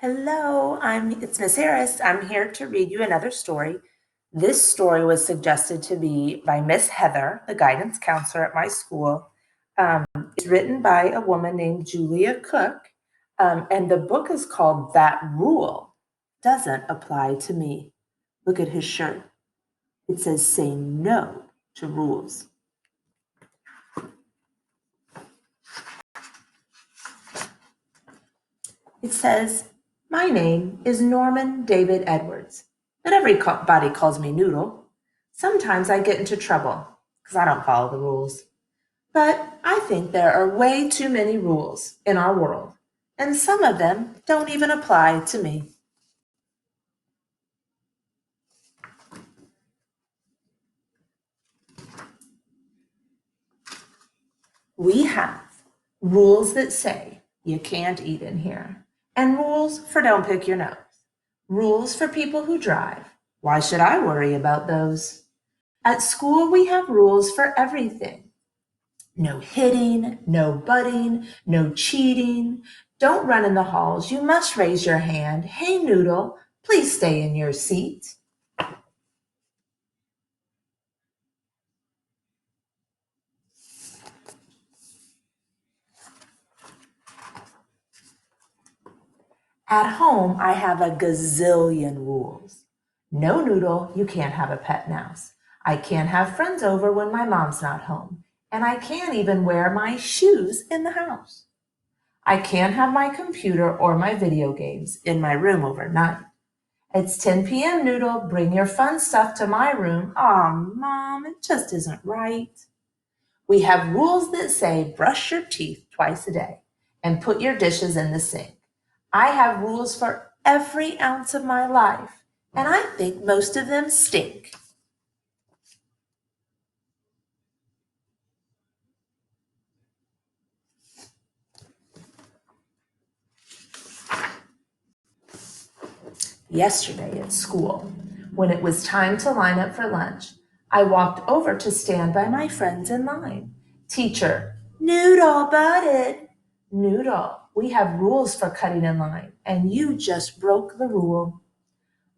Hello, it's Miss Harris. I'm here to read you another story. This story was suggested to me by Miss Heather, the guidance counselor at my school. It's written by a woman named Julia Cook, and the book is called That Rule Doesn't Apply to Me. Look at his shirt. It says, "Say no to rules." It says, "My name is Norman David Edwards, but everybody calls me Noodle. Sometimes I get into trouble because I don't follow the rules. But I think there are way too many rules in our world, and some of them don't even apply to me." We have rules that say you can't eat in here, and rules for don't pick your nose, rules for people who drive. Why should I worry about those? At school, we have rules for everything. No hitting, no butting, no cheating. Don't run in the halls. You must raise your hand. Hey, Noodle, please stay in your seat. At home, I have a gazillion rules. No, Noodle, you can't have a pet mouse. I can't have friends over when my mom's not home. And I can't even wear my shoes in the house. I can't have my computer or my video games in my room overnight. It's 10 p.m., Noodle. Bring your fun stuff to my room. Aw, Mom, it just isn't right. We have rules that say brush your teeth twice a day and put your dishes in the sink. I have rules for every ounce of my life, and I think most of them stink. Yesterday at school, when it was time to line up for lunch, I walked over to stand by my friends in line. Teacher, Noodle butted. Noodle, we have rules for cutting in line, and you just broke the rule.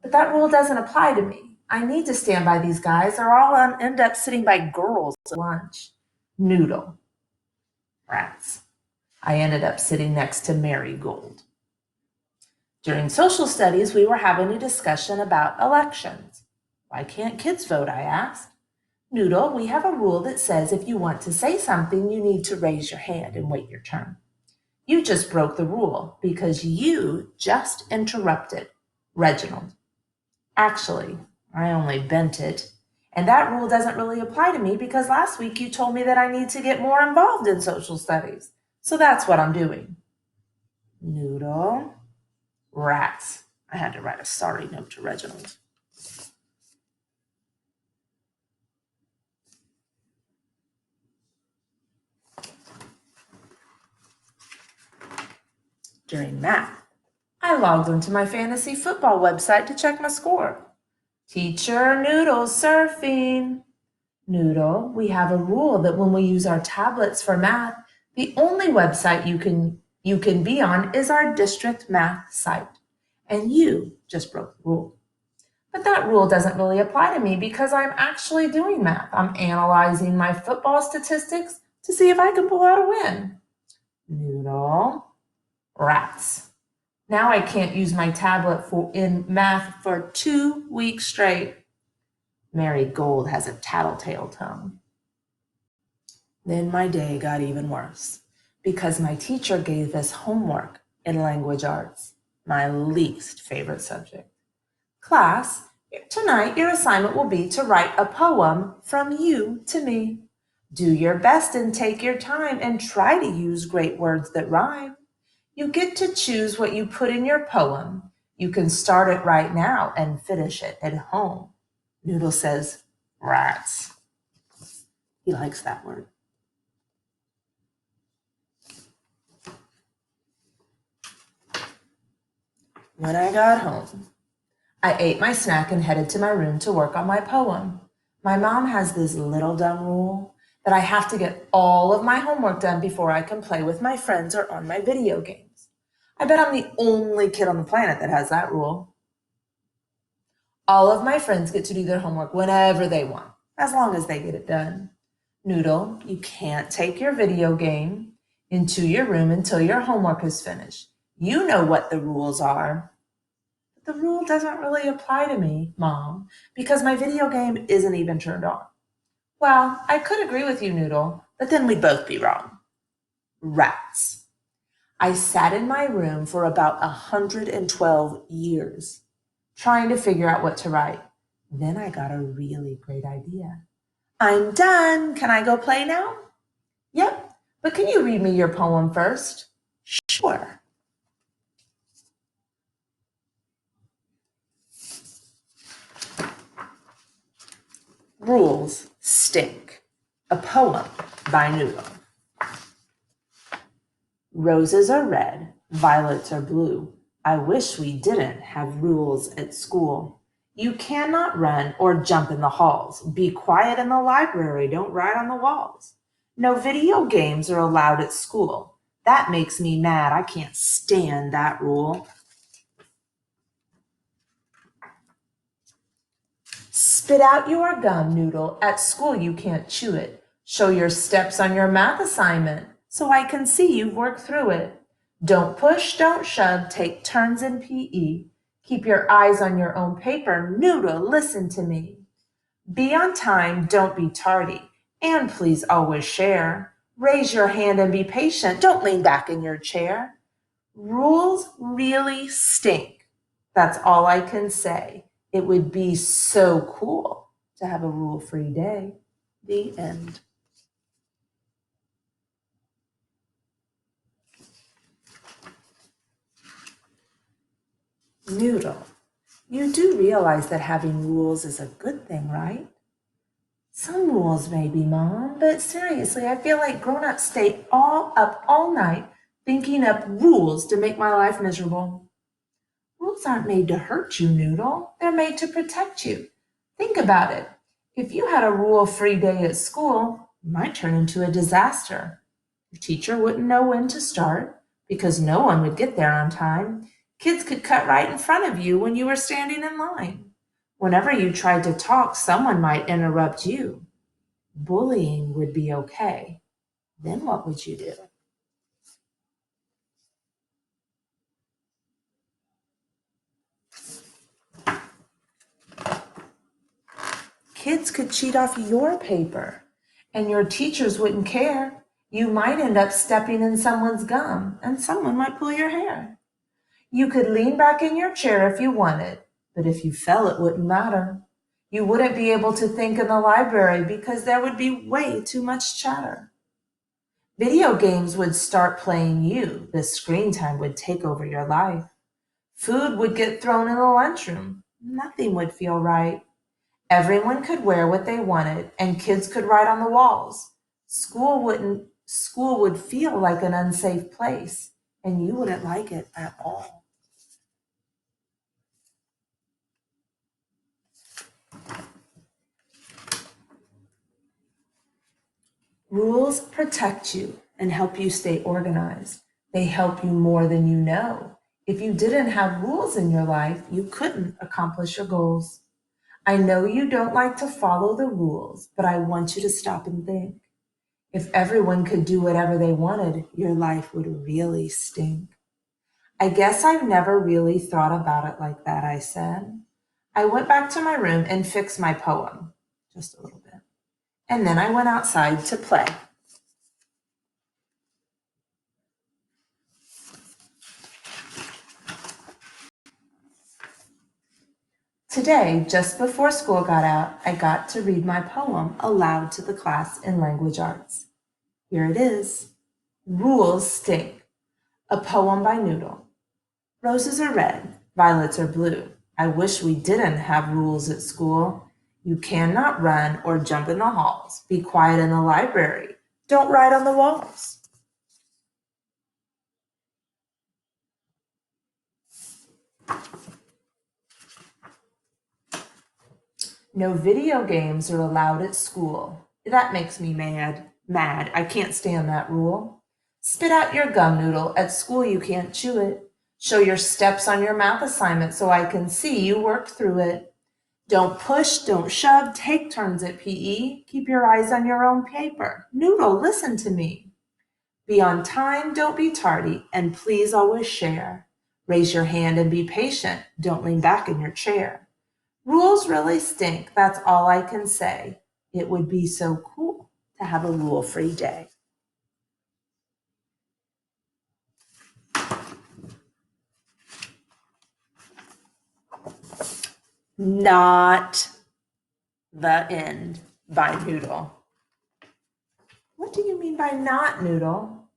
But that rule doesn't apply to me. I need to stand by these guys, or I'll end up sitting by girls at lunch. Noodle. Rats. I ended up sitting next to Marigold. During social studies, we were having a discussion about elections. Why can't kids vote? I asked. Noodle, we have a rule that says if you want to say something, you need to raise your hand and wait your turn. You just broke the rule because you just interrupted Reginald. Actually, I only bent it. And that rule doesn't really apply to me because last week you told me that I need to get more involved in social studies. So that's what I'm doing. Noodle. Rats. I had to write a sorry note to Reginald. During math, I logged into my fantasy football website to check my score. Teacher Noodle's surfing. Noodle, we have a rule that when we use our tablets for math, the only website you can be on is our district math site. And you just broke the rule. But that rule doesn't really apply to me because I'm actually doing math. I'm analyzing my football statistics to see if I can pull out a win. Noodle. Rats. Now I can't use my tablet in math for 2 weeks straight. Marigold has a tattletale tongue. Then my day got even worse because my teacher gave us homework in language arts, my least favorite subject. Class, tonight your assignment will be to write a poem from you to me. Do your best and take your time and try to use great words that rhyme. You get to choose what you put in your poem. You can start it right now and finish it at home. Noodle says, rats. He likes that word. When I got home, I ate my snack and headed to my room to work on my poem. My mom has this little dumb rule that I have to get all of my homework done before I can play with my friends or on my video games. I bet I'm the only kid on the planet that has that rule. All of my friends get to do their homework whenever they want, as long as they get it done. Noodle, you can't take your video game into your room until your homework is finished. You know what the rules are. But the rule doesn't really apply to me, Mom, because my video game isn't even turned on. Well, I could agree with you, Noodle, but then we'd both be wrong. Rats. I sat in my room for about 112 years trying to figure out what to write. Then I got a really great idea. I'm done. Can I go play now? Yep, but can you read me your poem first? Sure. Rules Stink. A poem by Noodle. Roses are red, violets are blue. I wish we didn't have rules at school. You cannot run or jump in the halls. Be quiet in the library. Don't write on the walls. No video games are allowed at school. That makes me mad. I can't stand that rule. Spit out your gum, Noodle. At school you can't chew it. Show your steps on your math assignment so I can see you've worked through it. Don't push, don't shove, take turns in PE. Keep your eyes on your own paper. Noodle, listen to me. Be on time, don't be tardy. And please always share. Raise your hand and be patient. Don't lean back in your chair. Rules really stink. That's all I can say. It would be so cool to have a rule-free day. The end. Noodle, you do realize that having rules is a good thing, right? Some rules maybe, Mom, but seriously, I feel like grown-ups stay up all night thinking up rules to make my life miserable. Rules aren't made to hurt you, Noodle. They're made to protect you. Think about it. If you had a rule-free day at school, it might turn into a disaster. Your teacher wouldn't know when to start because no one would get there on time. Kids could cut right in front of you when you were standing in line. Whenever you tried to talk, someone might interrupt you. Bullying would be okay. Then what would you do? Kids could cheat off your paper, and your teachers wouldn't care. You might end up stepping in someone's gum, and someone might pull your hair. You could lean back in your chair if you wanted, but if you fell, it wouldn't matter. You wouldn't be able to think in the library because there would be way too much chatter. Video games would start playing you. The screen time would take over your life. Food would get thrown in the lunchroom. Nothing would feel right. Everyone could wear what they wanted, and kids could write on the walls. School would feel like an unsafe place, and you wouldn't like it at all. Rules protect you and help you stay organized. They help you more than you know. If you didn't have rules in your life, you couldn't accomplish your goals. I know you don't like to follow the rules, but I want you to stop and think. If everyone could do whatever they wanted, your life would really stink. I guess I've never really thought about it like that, I said. I went back to my room and fixed my poem, just a little bit. And then I went outside to play. Today, just before school got out, I got to read my poem aloud to the class in language arts. Here it is. Rules Stink, a poem by Noodle. Roses are red, violets are blue. I wish we didn't have rules at school. You cannot run or jump in the halls. Be quiet in the library. Don't write on the walls. No video games are allowed at school. That makes me mad. Mad. I can't stand that rule. Spit out your gum, Noodle. At school you can't chew it. Show your steps on your math assignment so I can see you work through it. Don't push, don't shove, take turns at PE. Keep your eyes on your own paper. Noodle, listen to me. Be on time, don't be tardy, and please always share. Raise your hand and be patient. Don't lean back in your chair. Rules really stink, that's all I can say. It would be so cool to have a rule-free day. Not the End by Noodle. What do you mean by not, Noodle?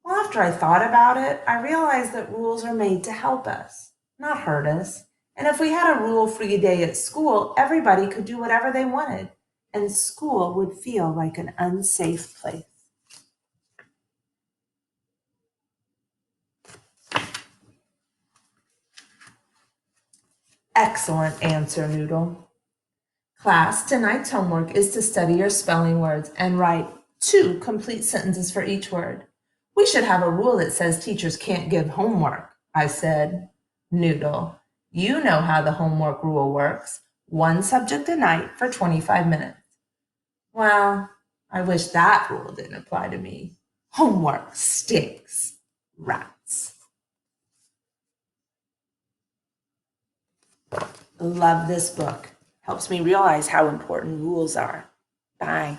Well, after I thought about it, I realized that rules are made to help us, not hurt us. And if we had a rule-free day at school, everybody could do whatever they wanted, and school would feel like an unsafe place. Excellent answer, Noodle. Class, tonight's homework is to study your spelling words and write 2 complete sentences for each word. We should have a rule that says teachers can't give homework, I said. Noodle, you know how the homework rule works. 1 subject a night for 25 minutes. Well, I wish that rule didn't apply to me. Homework stinks. Rats. Love this book. Helps me realize how important rules are. Bye.